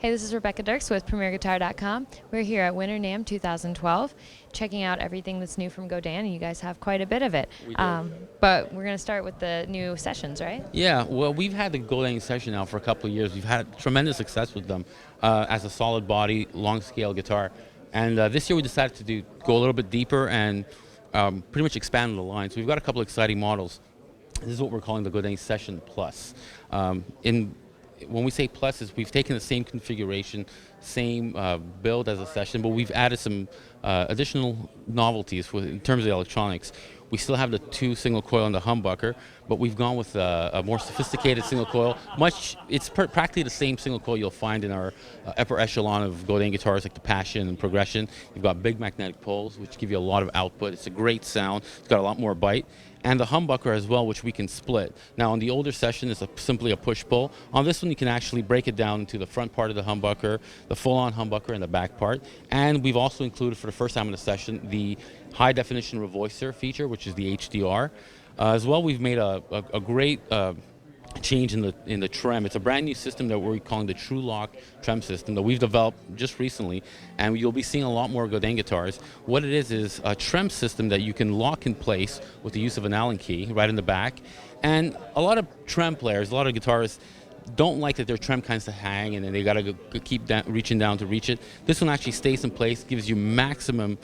Hey, this is Rebecca Dirks with PremierGuitar.com. We're here at Winter NAMM 2012, checking out everything that's new from Godin, and you guys have quite a bit of it. We do. But we're going to start with the new sessions, right? Yeah, well, we've had the Godin session now for a couple of years. We've had tremendous success with them as a solid body, long scale guitar. And this year we decided to go a little bit deeper and pretty much expand the line. So we've got a couple of exciting models. This is what we're calling the Godin Session Plus. When we say plus, is we've taken the same configuration, same build as a session, but we've added some additional novelties in terms of the electronics. We still have the two single coil on the humbucker, but we've gone with a more sophisticated single coil. It's practically the same single coil you'll find in our upper echelon of Godin guitars like the Passion and Progression. You've got big magnetic poles, which give you a lot of output. It's a great sound. It's got a lot more bite. And the humbucker as well, which we can split. Now on the older session, it's simply a push-pull. On this one, you can actually break it down into the front part of the humbucker, the full-on humbucker, and the back part. And we've also included, for the first time in the session, the high-definition revoicer feature, which is the HDR. As well, we've made a great change in the trem. It's a brand new system that we're calling the True Lock trem system that we've developed just recently, and you'll be seeing a lot more Godin guitars. What it is a trem system that you can lock in place with the use of an Allen key right in the back. And a lot of trem players, a lot of guitarists don't like that their trem kinds of hang and then they gotta keep reaching down to reach it. This one actually stays in place, gives you maximum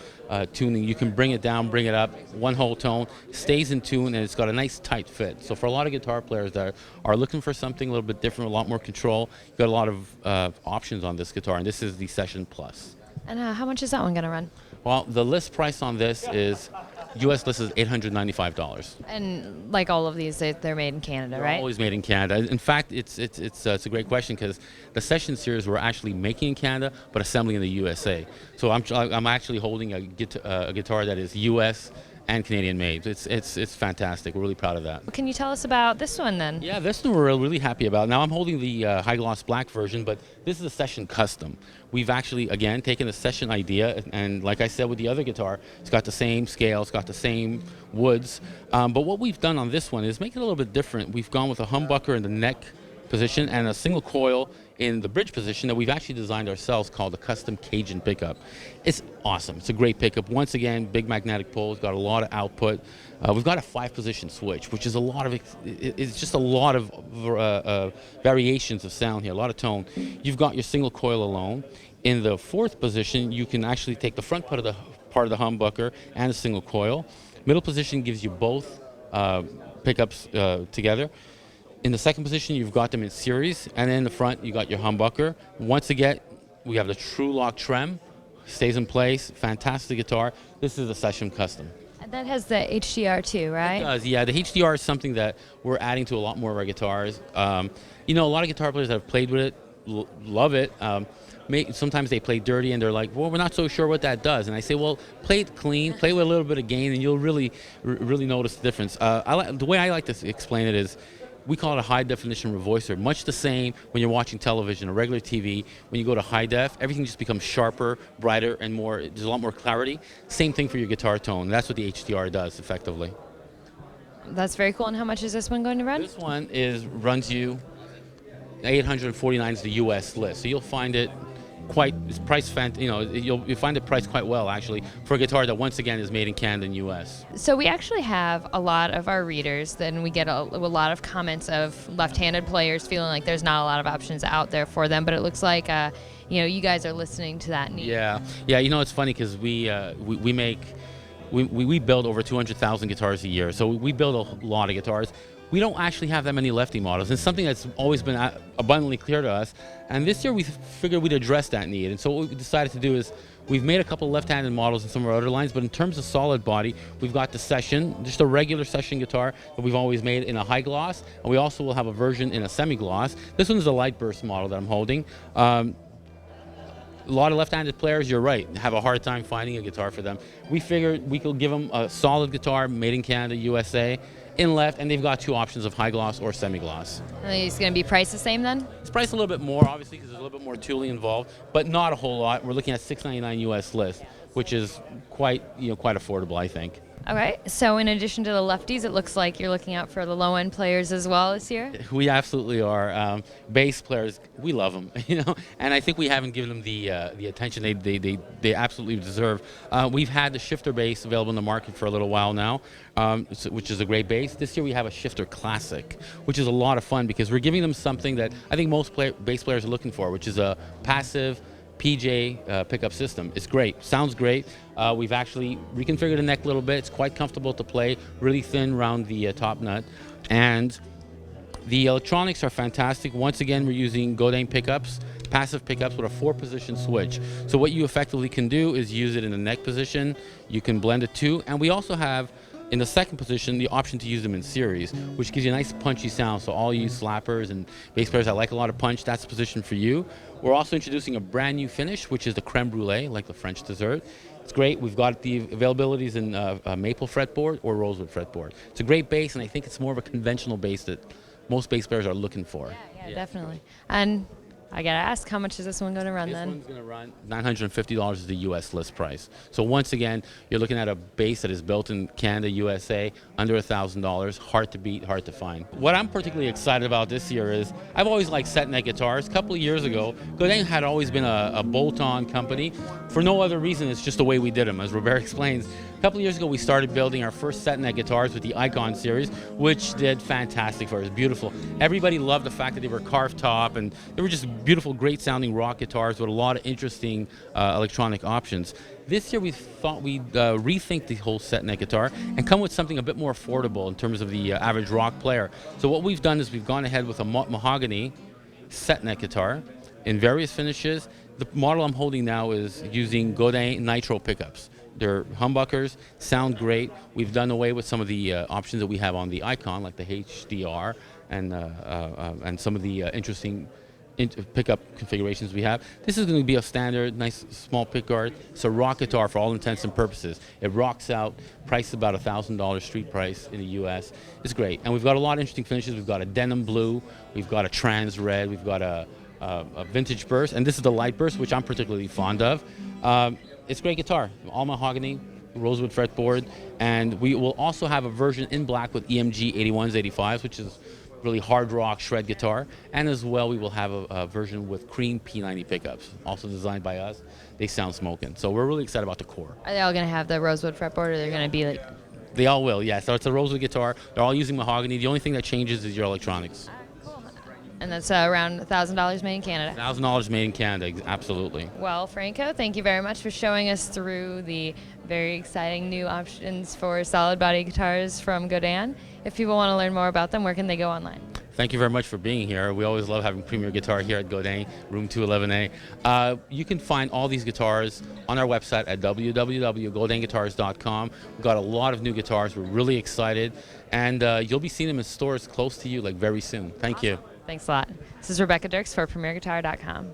tuning. You can bring it down, bring it up, one whole tone, stays in tune, and it's got a nice tight fit. So for a lot of guitar players that are looking for something a little bit different, a lot more control, you've got a lot of options on this guitar, and this is the Session Plus. And how much is that one going to run? Well, the list price on this is U.S. list is $895. And like all of these, they're made in Canada, They're right? always made in Canada. In fact, it's a great question because the Session series we're actually making in Canada, but assembling in the USA. So I'm actually holding a guitar that is U.S. and Canadian made. It's fantastic. We're really proud of that. Well, can you tell us about this one then? Yeah, this one we're really happy about. Now I'm holding the high gloss black version, but this is a Session custom. We've actually, again, taken a Session idea, and like I said with the other guitar, it's got the same scale, it's got the same woods, but what we've done on this one is make it a little bit different. We've gone with a humbucker in the neck position and a single coil in the bridge position that we've actually designed ourselves called the Custom Cajun pickup. It's awesome. It's a great pickup. Once again, big magnetic poles, got a lot of output. We've got a 5-position switch, which is it's just a lot of variations of sound here, a lot of tone. You've got your single coil alone. In the 4th position, you can actually take the front part of the humbucker and a single coil. Middle position gives you both pickups together. In the 2nd position, you've got them in series, and then in the front, you got your humbucker. Once again, we have the True Lock trem, stays in place, fantastic guitar. This is a Session custom. And that has the HDR too, right? It does, yeah. The HDR is something that we're adding to a lot more of our guitars. You know, a lot of guitar players that have played with it love it. Sometimes they play dirty and they're like, well, we're not so sure what that does. And I say, well, play it clean, play with a little bit of gain, and you'll really notice the difference. The way I like to explain it is, we call it a high-definition revoicer, much the same when you're watching television or regular TV. When you go to high def, everything just becomes sharper, brighter, and there's a lot more clarity. Same thing for your guitar tone. That's what the HDR does, effectively. That's very cool. And how much is this one going to run? This one runs you $849 is the U.S. list, so you'll find it it's priced, you'll find it priced quite well actually for a guitar that once again is made in Canada and U.S. So we actually have a lot of our readers, then we get a lot of comments of left-handed players feeling like there's not a lot of options out there for them, but it looks like you guys are listening to that need. Yeah. You know, it's funny because we build over 200,000 guitars a year, so we build a lot of guitars. We don't actually have that many lefty models. It's something that's always been abundantly clear to us. And this year we figured we'd address that need. And so what we decided to do is we've made a couple of left-handed models in some of our other lines, but in terms of solid body, we've got the Session, just a regular Session guitar that we've always made in a high gloss. And we also will have a version in a semi-gloss. This one is a light burst model that I'm holding. A lot of left-handed players, you're right, have a hard time finding a guitar for them. We figured we could give them a solid guitar made in Canada, USA, in left, and they've got 2 options of high gloss or semi-gloss. It's going to be priced the same then? It's priced a little bit more, obviously, because there's a little bit more tooling involved, but not a whole lot. We're looking at $699 U.S. list, which is quite affordable, I think. Okay, so in addition to the lefties, it looks like you're looking out for the low-end players as well this year. We absolutely are. Bass players, we love them, and I think we haven't given them the attention they absolutely deserve. We've had the shifter bass available in the market for a little while now, which is a great bass. This year we have a shifter classic, which is a lot of fun because we're giving them something that I think most bass players are looking for, which is a passive PJ pickup system. It's great, sounds great. We've actually reconfigured the neck a little bit. It's quite comfortable to play, really thin around the top nut. And the electronics are fantastic. Once again, we're using Godin pickups, passive pickups with a 4-position switch. So what you effectively can do is use it in the neck position. You can blend it too. And we also have, in the second position, the option to use them in series, which gives you a nice punchy sound. So all you slappers and bass players that like a lot of punch, that's the position for you. We're also introducing a brand new finish, which is the creme brulee, like the French dessert. It's great. We've got the availabilities in maple fretboard or rosewood fretboard. It's a great bass, and I think it's more of a conventional bass that most bass players are looking for. Yeah, definitely. And I gotta ask, how much is this one going to run then? This one's going to run $950 is the U.S. list price. So once again, you're looking at a bass that is built in Canada, USA, under $1,000. Hard to beat, hard to find. What I'm particularly excited about this year is I've always liked set neck guitars. A couple of years ago, Godin had always been a bolt-on company for no other reason. It's just the way we did them, as Robert explains. A couple of years ago, we started building our first set neck guitars with the Icon series, which did fantastic for us. Beautiful. Everybody loved the fact that they were carved top, and they were just beautiful, great sounding rock guitars with a lot of interesting electronic options. This year we thought we'd rethink the whole set neck guitar and come with something a bit more affordable in terms of the average rock player. So what we've done is we've gone ahead with a mahogany set neck guitar in various finishes. The model I'm holding now is using Godin Nitro pickups. They're humbuckers, sound great. We've done away with some of the options that we have on the Icon, like the HDR and some of the interesting pickup configurations we have. This is going to be a standard, nice small pickguard. It's a rock guitar for all intents and purposes. It rocks out, priced about $1,000 street price in the US. It's great. And we've got a lot of interesting finishes. We've got a denim blue, we've got a trans red, we've got a vintage burst, and this is the light burst, which I'm particularly fond of. It's a great guitar, all mahogany, rosewood fretboard, and we will also have a version in black with EMG 81s, 85s, which is really hard rock shred guitar, and as well we will have a version with cream P90 pickups, also designed by us. They sound smoking, so we're really excited about the core. Are they all going to have the rosewood fretboard, or they're going to be like... They all will, yeah. So it's a rosewood guitar. They're all using mahogany. The only thing that changes is your electronics. And that's around $1,000 made in Canada. $1,000 made in Canada, absolutely. Well, Franco, thank you very much for showing us through the very exciting new options for solid body guitars from Godin. If people want to learn more about them, where can they go online? Thank you very much for being here. We always love having Premier Guitar here at Godin, room 211A. You can find all these guitars on our website at www.godinguitars.com. We've got a lot of new guitars. We're really excited. And you'll be seeing them in stores close to you like very soon. Thank you. Thanks a lot. This is Rebecca Dirks for PremierGuitar.com.